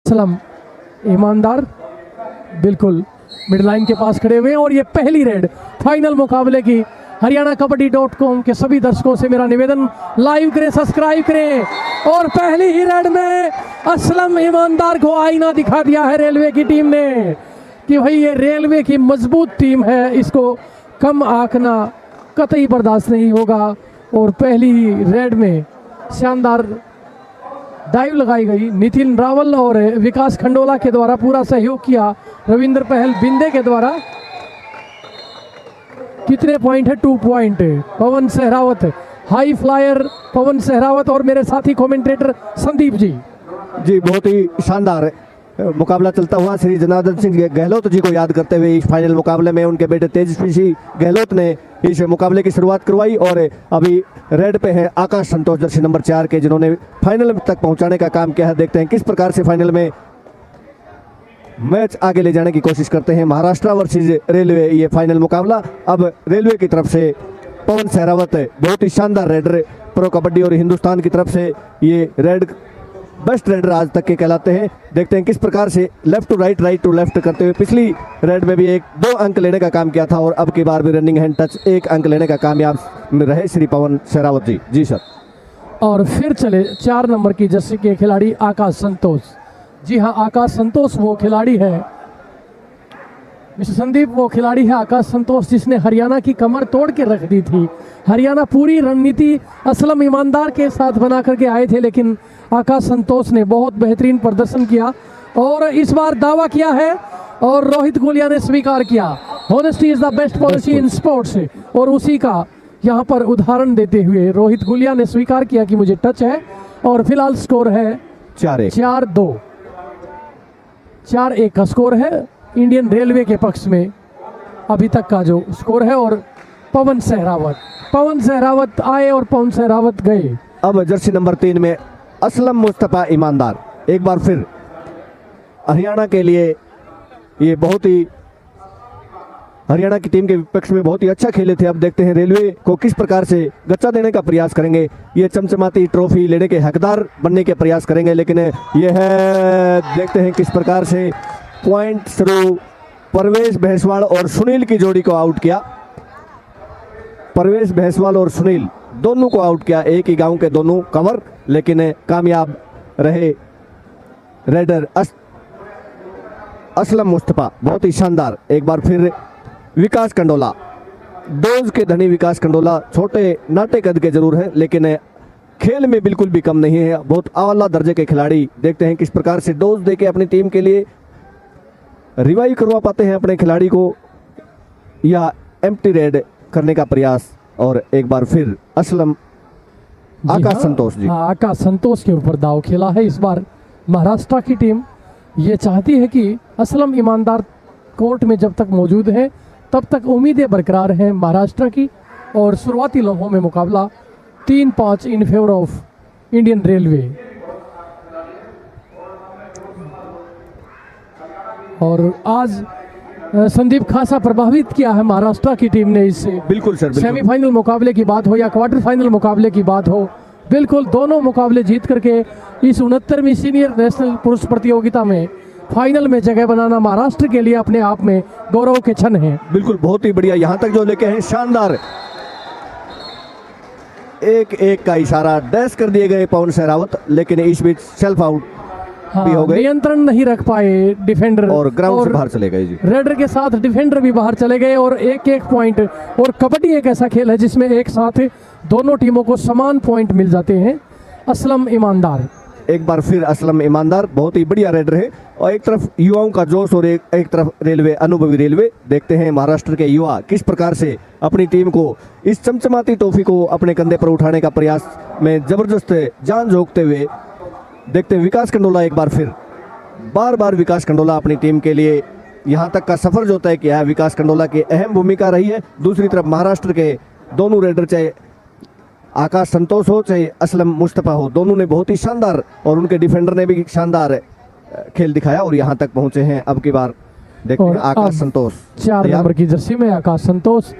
असलम ईमानदार बिल्कुल mid line के पास खड़े हुए हैं। और ये पहली रेड फाइनल मुकाबले की हरियाणा कबड्डी.com के सभी दर्शकों से मेरा निवेदन, लाइव करें, सब्सक्राइब करें। और पहली ही रेड में असलम ईमानदार को आईना दिखा दिया है रेलवे की टीम ने कि भाई ये रेलवे की मजबूत टीम है, इसको कम आंकना कतई बर्दाश्त नहीं होगा। और पहली ही रेड में शानदार डाइव लगाई गई। नितिन रावल और विकास खंडोला के द्वारा पूरा सहयोग किया, रविंद्र पहल बिंदे के द्वारा। कितने पॉइंट है? 2 पॉइंट। पवन सहरावत, हाई फ्लायर पवन सहरावत और मेरे साथी कमेंटेटर संदीप जी। बहुत ही शानदार मुकाबला चलता हुआ श्री जनार्दन सिंह गहलोत जी को याद करते हुए इस फाइनल मुकाबले में उनके बेटे तेजस्वी सिंह गहलोत ने इस मुकाबले की शुरुआत करवाई। और अभी रेड पे है आकाश संतोष जर्सी नंबर 4 के, जिन्होंने फाइनल तक पहुंचाने का काम किया है। देखते हैं किस प्रकार से फाइनल में मैच आगे ले जाने की कोशिश करते हैं। महाराष्ट्र वर्सेस रेलवे ये फाइनल मुकाबला। अब रेलवे की तरफ से पवन सहरावत बहुत ही शानदार रेडर प्रो कबड्डी और हिंदुस्तान की तरफ से ये रेड बेस्ट रेडर आज तक के कहलाते हैं। देखते हैं किस प्रकार से left to right, right to left करते हुए पिछली रेड में भी 2 अंक लेने का काम किया था और अब की बार भी रनिंग हैंड टच 1 अंक लेने का कामयाब रहे श्री पवन सहरावत जी। जी सर। और फिर चले 4 नंबर की जर्सी के खिलाड़ी आकाश संतोष। जी हाँ, आकाश संतोष वो खिलाड़ी है, मिस्टर संदीप, वो खिलाड़ी है आकाश संतोष जिसने हरियाणा की कमर तोड़ के रख दी थी। हरियाणा पूरी रणनीति असलम ईमानदार के साथ बना करके आए थे, लेकिन आकाश संतोष ने बहुत बेहतरीन प्रदर्शन किया और इस बार दावा किया है और रोहित गुलिया ने स्वीकार किया। Honesty is the best policy in sports, और उसी का यहाँ पर उदाहरण देते हुए रोहित गुलिया ने स्वीकार किया कि मुझे टच है। और फिलहाल स्कोर है 4-2, 4-1 का स्कोर है इंडियन रेलवे के पक्ष में अभी तक का जो स्कोर है। और पवन सहरावत आए और पवन सहरावत गए। अब जर्सी नंबर 3 में असलम मुस्तफा ईमानदार एक बार फिर हरियाणा के लिए ये बहुत ही हरियाणा की टीम के विपक्ष में बहुत ही अच्छा खेले थे। अब देखते हैं रेलवे को किस प्रकार से गच्चा देने का प्रयास करेंगे, ये चमचमाती ट्रॉफी लेने के हकदार बनने के प्रयास करेंगे। लेकिन ये है, देखते हैं किस प्रकार से पॉइंट थ्रू परवेश भैंसवाल और सुनील की जोड़ी को आउट किया। परवेश भैंसवाल और सुनील दोनों को आउट किया, एक ही गांव के दोनों कवर, लेकिन कामयाब रहे रेडर असलम मुस्तफा। बहुत ही शानदार। एक बार फिर विकास कंडोला, डोज के धनी विकास कंडोला, छोटे नाटे कद के जरूर हैं लेकिन खेल में बिल्कुल भी कम नहीं है, बहुत आला दर्जे के खिलाड़ी। देखते हैं किस प्रकार से डोज देके अपनी टीम के लिए रिवाइव करवा पाते हैं अपने खिलाड़ी को या एम्प्टी रेड करने का प्रयास। और एक बार फिर असलम आकाश संतोष जी। आकाश संतोष के ऊपर दाव खेला है इस बार महाराष्ट्र की टीम। ये चाहती है कि असलम ईमानदार कोर्ट में जब तक मौजूद है तब तक उम्मीदें बरकरार हैं महाराष्ट्र की। और शुरुआती लम्हों में मुकाबला 3-5 in favour of Indian railway. और आज संदीप खासा प्रभावित किया है महाराष्ट्र की टीम ने इससे। बिल्कुल सर, सेमीफाइनल मुकाबले की बात हो या क्वार्टर फाइनल मुकाबले की बात हो, बिल्कुल दोनों मुकाबले जीत करके इस 69वीं सीनियर नेशनल पुरुष प्रतियोगिता में फाइनल में जगह बनाना महाराष्ट्र के लिए अपने आप में गौरव के क्षण है। बिल्कुल, बहुत ही बढ़िया। यहाँ तक जो लेके हैं शानदार 1-1 का इशारा डैश कर दिए गए पवन सहरावत, लेकिन इस बीच सेल्फ आउट भी हो गए। नियंत्रण नहीं रख पाए डिफेंडर और ग्राउंड से बाहर चले गए जी। रेडर के साथ डिफेंडर भी बाहर चले गए और 1-1 पॉइंट। और कबड्डी एक ऐसा खेल है जिसमें एक साथ दोनों टीमों को समान पॉइंट मिल जाते हैं। असलम ईमानदार, एक बार फिर असलम ईमानदार बहुत ही बढ़िया रेडर है। और एक तरफ युवाओं का जोश और एक तरफ रेलवे, अनुभवी रेलवे। देखते हैं महाराष्ट्र के युवा किस प्रकार से अपनी टीम को इस चमचमाती ट्रॉफी को अपने कंधे पर उठाने का प्रयास में जबरदस्त जान झोंकते हुए। देखते हैं विकास कंडोला एक बार फिर, बार विकास कंडोला अपनी टीम के लिए यहाँ तक का सफर जो तय किया है, विकास कंडोला की अहम भूमिका रही है। दूसरी तरफ महाराष्ट्र के दोनों रेडर, चाहे आकाश संतोष हो चाहे असलम मुस्तफा हो, दोनों ने बहुत ही शानदार और उनके डिफेंडर ने भी शानदार खेल दिखाया और यहाँ तक पहुंचे हैं। अब की बार देखते हैं आकाश संतोष 4 नंबर की जर्सी में आकाश संतोष।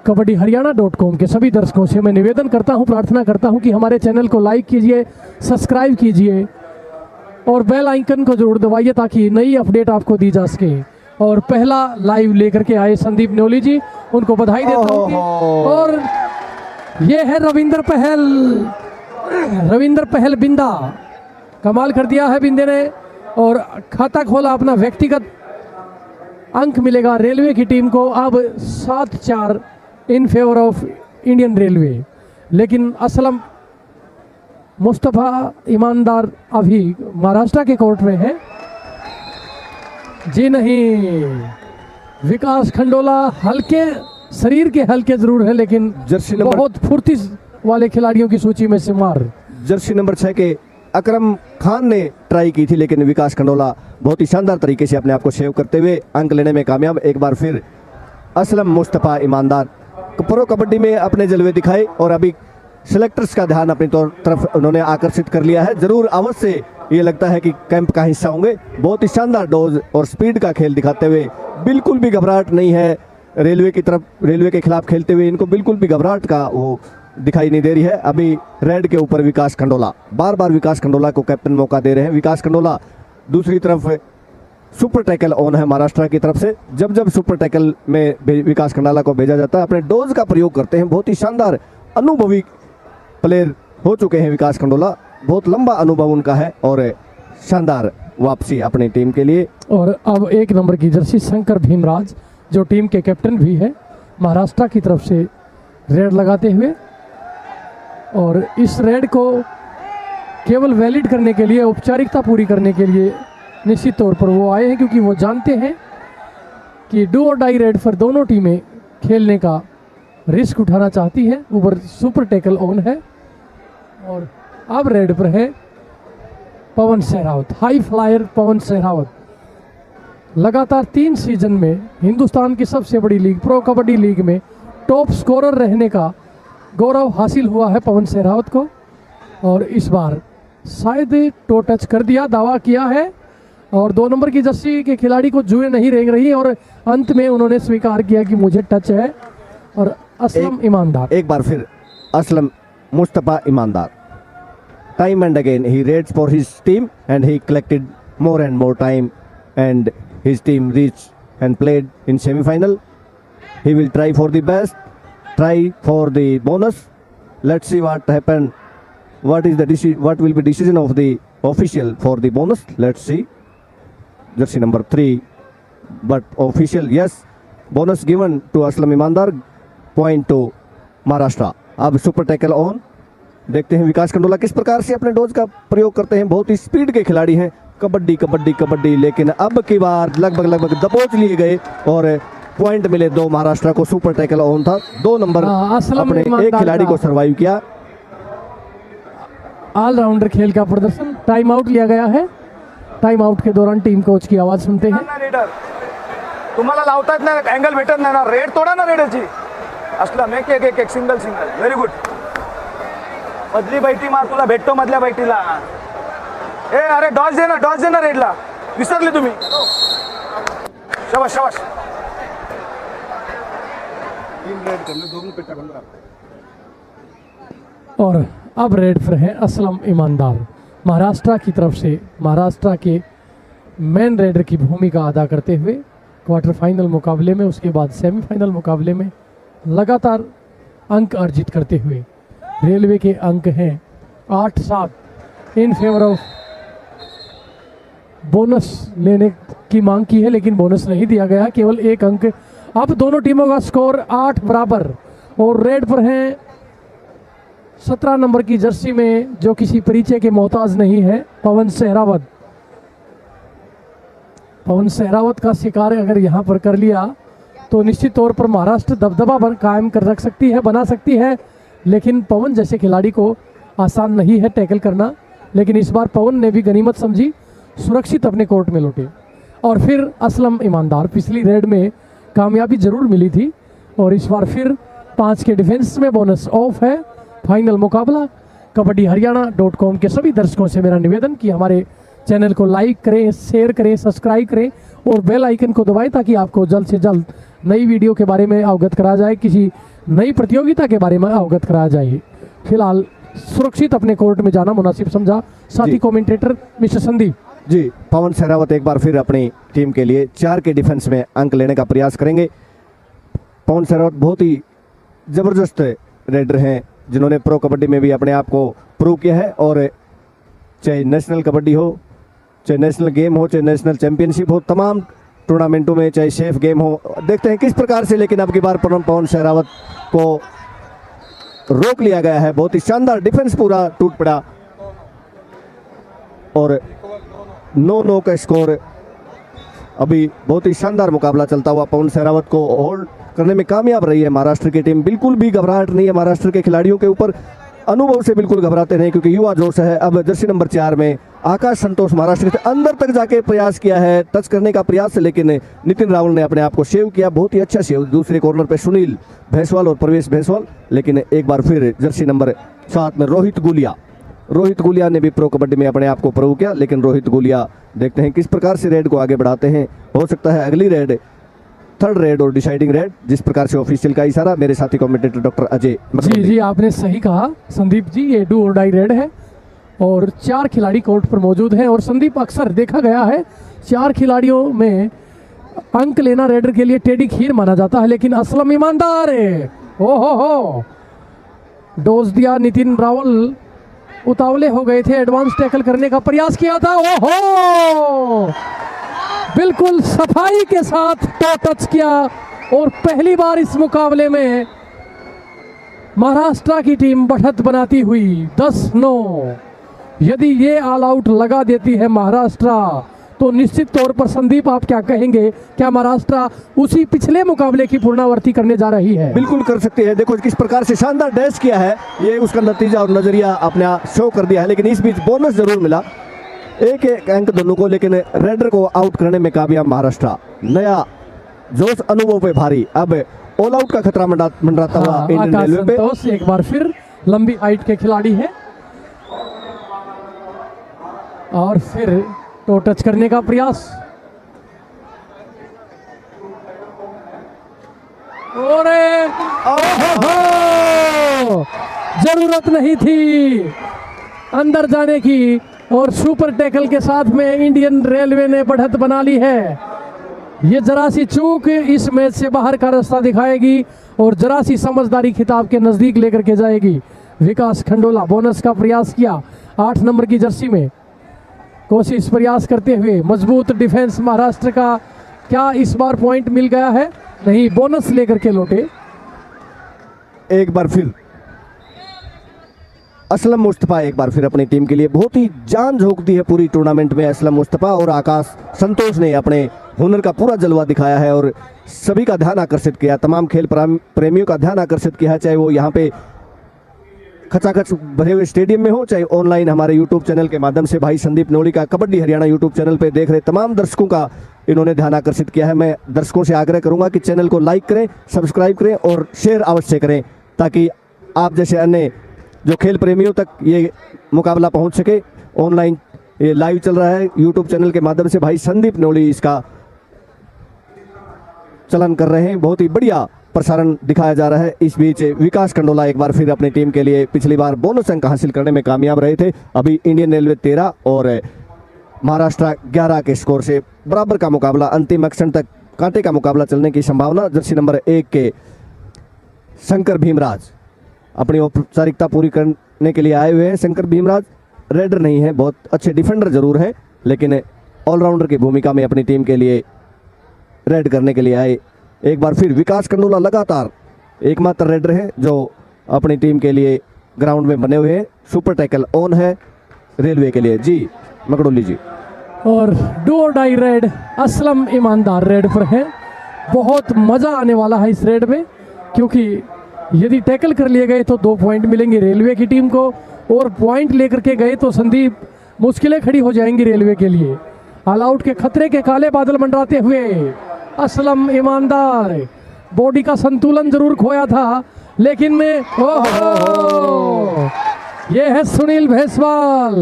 कबड्डी हरियाणा.com के सभी दर्शकों से मैं निवेदन करता हूं, प्रार्थना करता हूं कि हमारे चैनल को लाइक कीजिए, सब्सक्राइब कीजिए और बेल आइकन को जरूर दबाइए ताकि नई अपडेट आपको दी जा सके। और पहला लाइव लेकर के आए संदीप न्योली जी, उनको बधाई देता हूँ। और ये है रविंद्र पहल बिंदा, कमाल कर दिया है बिंदे ने और खाता खोला अपना। व्यक्तिगत अंक मिलेगा रेलवे की टीम को अब 7-4 in favour of Indian railway. लेकिन असलम मुस्तफ़ा ईमानदार अभी महाराष्ट्र के कोर्ट में है। जी नहीं, विकास खंडोला हल्के शरीर के हल्के जरूर है लेकिन जर्सी नंबर बहुत फुर्ती वाले खिलाड़ियों की सूची में से मार। जर्सी नंबर 6 के अकरम खान ने ट्राई की थी लेकिन विकास खंडोला बहुत ही शानदार तरीके से अपने आप को सेव करते हुए अंक लेने में कामयाब। एक बार फिर असलम मुस्तफ़ा ईमानदार प्रो कबड्डी में अपने जलवे दिखाए और अभी सिलेक्टर्स का ध्यान अपनी तरफ उन्होंने आकर्षित कर लिया है। जरूर अवश्य ये लगता है कि कैंप का हिस्सा होंगे। बहुत ही शानदार डोज और स्पीड का खेल दिखाते हुए, बिल्कुल भी घबराहट नहीं है रेलवे की तरफ। रेलवे के खिलाफ खेलते हुए इनको बिल्कुल भी घबराहट का वो दिखाई नहीं दे रही है। अभी रेड के ऊपर विकास खंडोला, बार बार विकास खंडोला को कैप्टन मौका दे रहे हैं। विकास खंडोला दूसरी तरफ सुपर टैकल ऑन है महाराष्ट्र की तरफ से। जब जब सुपर टैकल में विकास खंडोला को भेजा जाता है अपने डोज का प्रयोग करते हैं। बहुत ही शानदार अनुभवी प्लेयर हो चुके हैं विकास खंडोला, बहुत लंबा अनुभव उनका है और शानदार वापसी अपनी टीम के लिए। और अब 1 नंबर की जर्सी शंकर भीमराज जो टीम के कैप्टन भी है महाराष्ट्र की तरफ से रेड लगाते हुए, और इस रेड को केवल वैलिड करने के लिए, औपचारिकता पूरी करने के लिए निश्चित तौर पर वो आए हैं क्योंकि वो जानते हैं कि डू और डाई रेड पर दोनों टीमें खेलने का रिस्क उठाना चाहती है। ऊपर सुपर टैकल ऑन है और अब रेड पर है पवन सहरावत, हाई फ्लायर पवन सहरावत। लगातार 3 सीजन में हिंदुस्तान की सबसे बड़ी लीग प्रो कबड्डी लीग में टॉप स्कोरर रहने का गौरव हासिल हुआ है पवन सहरावत को। और इस बार शायद टो टच कर दिया, दावा किया है और 2 नंबर की जर्सी के खिलाड़ी को जुए नहीं रेंग रही और अंत में उन्होंने स्वीकार किया कि मुझे टच है। और असलम ईमानदार, एक बार फिर असलम मुस्तफ़ा ईमानदार, time and again he raids for his team and he collected more and more time and his team reached and played in semi-final. He will try for the best, try for the bonus. Let's see what happened. What will be decision of the official for the bonus? Let's see. Jersey number 3, but official yes, bonus given to Aslam Imandar, point to Maharashtra. अब super tackle on, देखते हैं विकास खंडोला किस प्रकार से अपने dose का प्रयोग करते हैं। बहुत ही स्पीड के खिलाड़ी हैं, कबड्डी कबड्डी कबड्डी, लेकिन अब की बार लगभग दबोच लिए गए और पॉइंट मिले 2 महाराष्ट्र को। सुपर टैकल ऑन था, 2 नंबर अपने एक खिलाड़ी को सर्वाइव किया। ऑलराउंडर खेल का प्रदर्शन, टाइम आउट लिया गया है। टाइम आउट के दौरान टीम कोच की आवाज सुनते हैं। तुम्हाला लावता येत नाही, अँगल भेटत नाही ना, रेड तोडा ना रेडची असला एक एक एक सिंगल सिंगल, व्हेरी गुड। मधली बैठी मार, तुला भेटतो मधल्या बैठीला। ए अरे डॉज दे ना रेडला, विसरले तुम्ही। शाबाश शाबाश। और अब रेड पर है असलम ईमानदार, महाराष्ट्र की तरफ से महाराष्ट्र के मेन रेडर की भूमिका अदा करते हुए क्वार्टर फाइनल मुकाबले में, उसके बाद सेमीफाइनल मुकाबले में लगातार अंक अर्जित करते हुए। रेलवे के अंक हैं 8-7 इन फेवर ऑफ बोनस लेने की मांग की है, लेकिन बोनस नहीं दिया गया, केवल 1 अंक। अब दोनों टीमों का स्कोर 8 बराबर। और रेड पर हैं 17 नंबर की जर्सी में, जो किसी परिचय के मोहताज नहीं है, पवन सहरावत। पवन सहरावत का शिकार अगर यहाँ पर कर लिया तो निश्चित तौर पर महाराष्ट्र दबदबा कायम कर रख सकती है, बना सकती है। लेकिन पवन जैसे खिलाड़ी को आसान नहीं है टैकल करना, लेकिन इस बार पवन ने भी गनीमत समझी, सुरक्षित अपने कोर्ट में लौटे। और फिर असलम ईमानदार, पिछली रेड में कामयाबी जरूर मिली थी और इस बार फिर 5 के डिफेंस में बोनस ऑफ है। फाइनल मुकाबला कबड्डी हरियाणा.com के सभी दर्शकों से मेरा निवेदन कि हमारे चैनल को लाइक करें, शेयर करें, सब्सक्राइब करें और बेल आइकन को दबाएं ताकि आपको जल्द से जल्द नई वीडियो के बारे में अवगत कराया जाए, किसी नई प्रतियोगिता के बारे में अवगत कराया जाए। फिलहाल सुरक्षित अपने कोर्ट में जाना मुनासिब समझा। साथी जी। कमेंटेटर मिस्टर संदीप जी, पवन सहरावत एक बार फिर अपनी टीम के लिए 4 के डिफेंस में अंक लेने का प्रयास करेंगे। पवन सहरावत बहुत ही ज़बरदस्त रेडर हैं जिन्होंने प्रो कबड्डी में भी अपने आप को प्रूव किया है, और चाहे नेशनल कबड्डी हो, चाहे नेशनल गेम हो, चाहे नेशनल चैंपियनशिप हो, तमाम टूर्नामेंटों में, चाहे सेफ गेम हो, देखते हैं किस प्रकार से लेकिन अब की बार पवन सहरावत को रोक लिया गया है। बहुत ही शानदार डिफेंस पूरा टूट पड़ा और 9-9 का स्कोर। अभी बहुत ही शानदार मुकाबला चलता हुआ पवन सहरावत को होल्ड करने में कामयाब रही है महाराष्ट्र की टीम। बिल्कुल भी घबराहट नहीं है महाराष्ट्र के खिलाड़ियों के ऊपर, अनुभव से बिल्कुल घबराते नहीं क्योंकि युवा जोश है। अब जर्सी नंबर 4 में आकाश संतोष महाराष्ट्र के अंदर तक जाके प्रयास किया है, टच करने का प्रयास, लेकिन नितिन रावल ने अपने आप को सेव किया, बहुत ही अच्छा सेव। दूसरे कॉर्नर पे सुनील भैंसवाल और प्रवेश भैंसवाल, लेकिन एक बार फिर जर्सी नंबर 7 में रोहित गुलिया ने भी प्रो कबड्डी में अपने आप को प्रूव किया, लेकिन रोहित गुलिया देखते हैं किस प्रकार से रेड को आगे बढ़ाते हैं। हो सकता है अगली रेड, थर्ड रेड और डिसाइडिंग रेड, जिस प्रकार से ऑफिशियल का इशारा मेरे साथी कमेंटेटर डॉक्टर अजय। जी आपने सही कहा संदीप जी, ये डू और डाई रेड है और 4 खिलाड़ी कोर्ट पर मौजूद हैं। और संदीप, अक्सर देखा गया है 4 खिलाड़ियों में अंक लेना रेडर के लिए टेढ़ी खीर माना जाता है, लेकिन असलम ईमानदार है। ओ हो डोज दिया, नितिन रावल उतावले हो गए थे, एडवांस टैकल करने का प्रयास किया था। ओहो बिल्कुल सफाई के साथ टो टच किया और पहली बार इस मुकाबले में महाराष्ट्र की टीम बढ़त बनाती हुई 10-9। यदि ये ऑल आउट लगा देती है महाराष्ट्र तो निश्चित तौर पर संदीप आप क्या कहेंगे, क्या महाराष्ट्र उसी पिछले मुकाबले की पुनरावृत्ति करने जा रही है? बिल्कुल कर सकती है। देखो किस प्रकार से शानदार डैश किया है, ये उसका नतीजा और नजरिया अपना शो कर दिया है। लेकिन इस बीच बोनस जरूर मिला, एक अंक दोनों को, लेकिन रेडर को आउट करने में कामयाब महाराष्ट्र। नया जोश, अनुभव पे भारी, अब ऑल आउट का खतरा मंडराता हुआ इंडियन रेलवे पे। संतोष एक बार फिर लंबी हाइट के खिलाड़ी हैं और फिर टो टच करने का प्रयास। जरूरत नहीं थी अंदर जाने की और सुपर टैकल के साथ में इंडियन रेलवे ने बढ़त बना ली है। ये जरा सी चूक इस मैच से बाहर का रास्ता दिखाएगी और जरा सी समझदारी खिताब के नजदीक लेकर के जाएगी। विकास खंडोला बोनस का प्रयास किया 8 नंबर की जर्सी में, कोशिश प्रयास करते हुए। मजबूत डिफेंस महाराष्ट्र का, क्या इस बार पॉइंट मिल गया है? नहीं, बोनस लेकर के लौटे। एक बार फिर असलम मुस्तफा एक बार फिर अपनी टीम के लिए बहुत ही जान झोंक दी है पूरी टूर्नामेंट में। असलम मुस्तफा और आकाश संतोष ने अपने हुनर का पूरा जलवा दिखाया है और सभी का ध्यान आकर्षित किया, तमाम खेल प्रेमियों का ध्यान आकर्षित किया है, चाहे वो यहाँ पे खचाखच भरे हुए स्टेडियम में हो, चाहे ऑनलाइन हमारे यूट्यूब चैनल के माध्यम से भाई संदीप नोली का कबड्डी हरियाणा यूट्यूब चैनल पे देख रहे तमाम दर्शकों का इन्होंने ध्यान आकर्षित किया है। मैं दर्शकों से आग्रह करूंगा कि चैनल को लाइक करें, सब्सक्राइब करें और शेयर अवश्य करें, ताकि आप जैसे अन्य जो खेल प्रेमियों तक ये मुकाबला पहुंच सके। ऑनलाइन ये लाइव चल रहा है यूट्यूब चैनल के माध्यम से, भाई संदीप नोली इसका चलन कर रहे हैं, बहुत ही बढ़िया प्रसारण दिखाया जा रहा है। इस बीच विकास खंडोला एक बार फिर अपनी टीम के लिए पिछली बार बोनस अंक हासिल करने में कामयाब रहे थे। अभी इंडियन रेलवे 13 और महाराष्ट्र 11 के स्कोर से बराबर का मुकाबला, अंतिम एक्शन तक कांटे का मुकाबला चलने की संभावना। जर्सी नंबर 1 के शंकर भीमराज अपनी औपचारिकता पूरी करने के लिए आए हुए हैं। शंकर भीमराज रेडर नहीं है, बहुत अच्छे डिफेंडर जरूर है, लेकिन ऑलराउंडर की भूमिका में अपनी टीम के लिए रेड करने के लिए आए। एक बार फिर विकास खंडोला लगातार एकमात्र रेडर है जो अपनी टीम के लिए ग्राउंड में बने हुए हैं। सुपर टैकल ऑन है रेलवे के लिए। जी मकड़ोली जी, और डू और डाई रेड असलम ईमानदार रेड पर है। बहुत मज़ा आने वाला है इस रेड में, क्योंकि यदि टैकल कर लिए गए तो 2 पॉइंट मिलेंगे रेलवे की टीम को, और पॉइंट लेकर के गए तो संदीप मुश्किलें खड़ी हो जाएंगी रेलवे के लिए। ऑल आउट के खतरे के काले बादल मंडराते हुए असलम ईमानदार, बॉडी का संतुलन जरूर खोया था, लेकिन ये है सुनील भैंसवाल,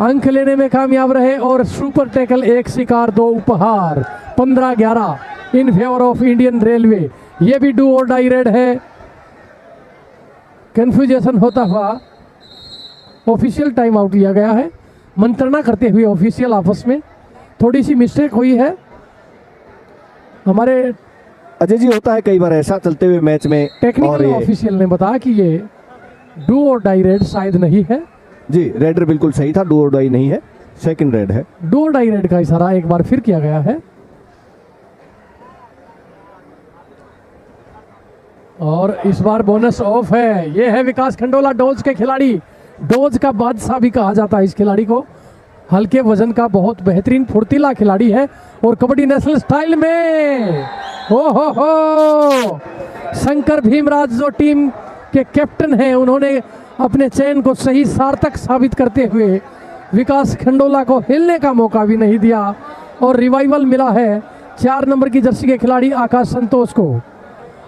अंक लेने में कामयाब रहे और सुपर टैकल 1 शिकार 2 उपहार, 15-11 in favour of Indian railway. ये भी डू और डाई रेड है। कंफ्यूजन होता हुआ ऑफिशियल टाइम आउट लिया गया है। मंत्रणा करते हुए ऑफिशियल आपस में थोड़ी सी मिस्टेक हुई है हमारे अजय जी, होता है कई बार ऐसा चलते हुए मैच में। और टेक्निकल ये ऑफिशियल ने बताया कि ये डू और डाई रेड शायद नहीं है। जी, रेडर बिल्कुल सही था, डू और डाई नहीं है, सेकंड रेड है। डू और डाई रेड का इशारा एक बार फिर किया गया है। और इस बार बोनस ऑफ है। ये है विकास खंडोला, डोज के खिलाड़ी। डोज का बादशाह भी कहा जाता है इस खिलाड़ी को। हल्के वजन का बहुत बेहतरीन फुर्तीला खिलाड़ी है और कबड्डी नेशनल स्टाइल में हो शंकर भीमराज जो टीम के कैप्टन हैं, उन्होंने अपने चयन को सही सार्थक साबित करते हुए विकास खंडोला को हिलने का मौका भी नहीं दिया और रिवाइवल मिला है 4 नंबर की जर्सी के खिलाड़ी आकाश संतोष को।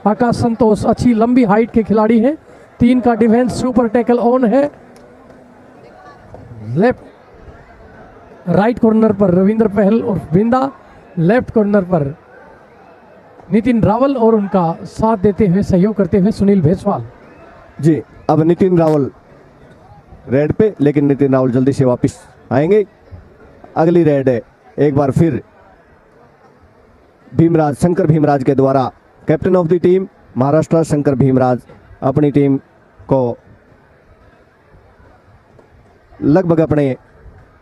आकाश संतोष अच्छी लंबी हाइट के खिलाड़ी हैं। 3 का डिफेंस, सुपर टैकल ऑन है। लेफ्ट राइट कॉर्नर पर रविंद्र पहल और बिंदा, लेफ्ट कॉर्नर पर नितिन रावल और उनका साथ देते हुए सहयोग करते हुए सुनील भेसवाल। जी, अब नितिन रावल रेड पे, लेकिन नितिन रावल जल्दी से वापस आएंगे। अगली रेड है एक बार फिर भीमराज, शंकर भीमराज के द्वारा। Captain of the team Maharashtra Shankar Bhimraj अपनी टीम को लगभग अपने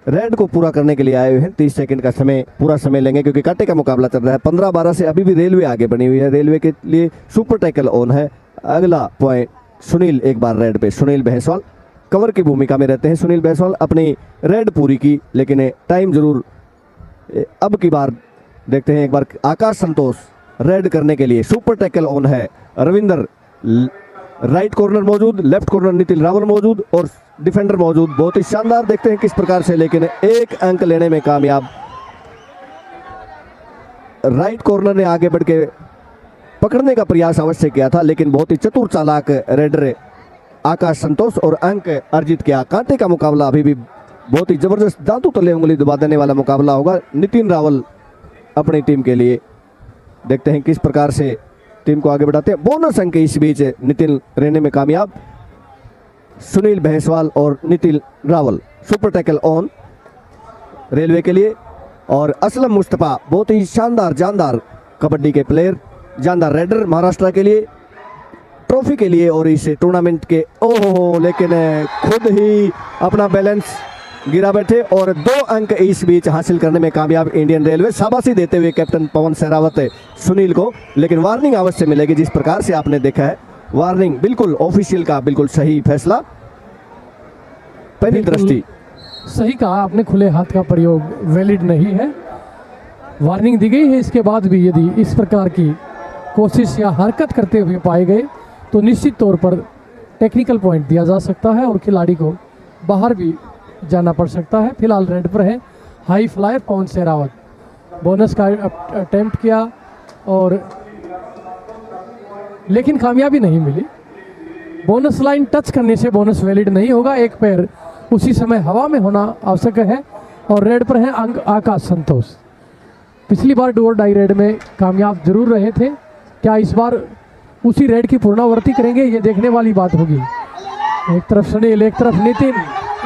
रेड को पूरा करने के लिए आए हुए हैं। 30 सेकंड का समय, पूरा समय लेंगे क्योंकि कांटे का मुकाबला चल रहा है। 15-12 से अभी भी रेलवे आगे बनी हुई है। रेलवे के लिए सुपर टैकल ऑन है। अगला पॉइंट सुनील, एक बार रेड पे सुनील भैंसवाल कवर की भूमिका में रहते हैं। सुनील भैंसवाल अपनी रेड पूरी की, लेकिन टाइम जरूर अब की बार देखते हैं। एक बार आकाश संतोष रेड करने के लिए सुपर टैकल ऑन है। रविंदर राइट कॉर्नर मौजूद, लेफ्ट कॉर्नर नितिन रावल मौजूद और डिफेंडर मौजूद। बहुत ही शानदार, देखते हैं किस प्रकार से, लेकिन 1 अंक लेने में कामयाब। राइट कॉर्नर ने आगे बढ़ के पकड़ने का प्रयास अवश्य किया था, लेकिन बहुत ही चतुर चालाक रेडर आकाश संतोष और अंक अर्जित किया। कांटे का मुकाबला अभी भी बहुत ही जबरदस्त, दांतों तले उंगली दबा देने वाला मुकाबला होगा। नितिन रावल अपनी टीम के लिए, देखते हैं किस प्रकार से टीम को आगे बढ़ाते हैं। बोनस अंक इस बीच नितिन रहने में कामयाब। सुनील भैंसवाल और Nitin Rawal super tackle on railway के लिए। और असलम मुस्तफा बहुत ही शानदार जानदार कबड्डी के प्लेयर, जानदार रेडर महाराष्ट्र के लिए, ट्रॉफी के लिए और इस टूर्नामेंट के। ओहो, लेकिन खुद ही अपना बैलेंस गिरा बैठे और 2 अंक इस बीच हासिल करने में कामयाब इंडियन रेलवे। शाबाशी देते हुए कैप्टन पवन सहरावत सुनील को, लेकिन वार्निंग अवश्य मिलेगी। जिस प्रकार से आपने देखा है, वार्निंग बिल्कुल ऑफिशियल का बिल्कुल सही फैसला, पहली दृष्टि। सही कहा आपने, खुले हाथ का प्रयोग वैलिड नहीं है। वार्निंग दी गई है, इसके बाद भी यदि इस प्रकार की कोशिश या हरकत करते हुए पाए गए तो निश्चित तौर पर टेक्निकल पॉइंट दिया जा सकता है और खिलाड़ी को बाहर भी जाना पड़ सकता है। फिलहाल रेड पर है हाई फ्लायर पवन सहरावत। बोनस का अटेम्प्ट किया और लेकिन कामयाबी नहीं मिली। बोनस लाइन टच करने से बोनस वैलिड नहीं होगा। एक पैर उसी समय हवा में होना आवश्यक है। और रेड पर है अंक आकाश संतोष। पिछली बार डू और डाई रेड में कामयाब जरूर रहे थे, क्या इस बार उसी रेड की पूर्णावर्ती करेंगे, ये देखने वाली बात होगी। एक तरफ सुनील, एक तरफ नितिन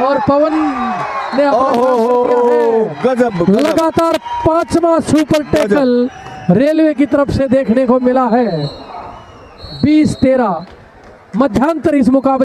और पवन ने गजब, लगातार 5वां सुपर टैकल रेलवे की तरफ से देखने को मिला है। 20-13 मध्यांतर इस मुकाबले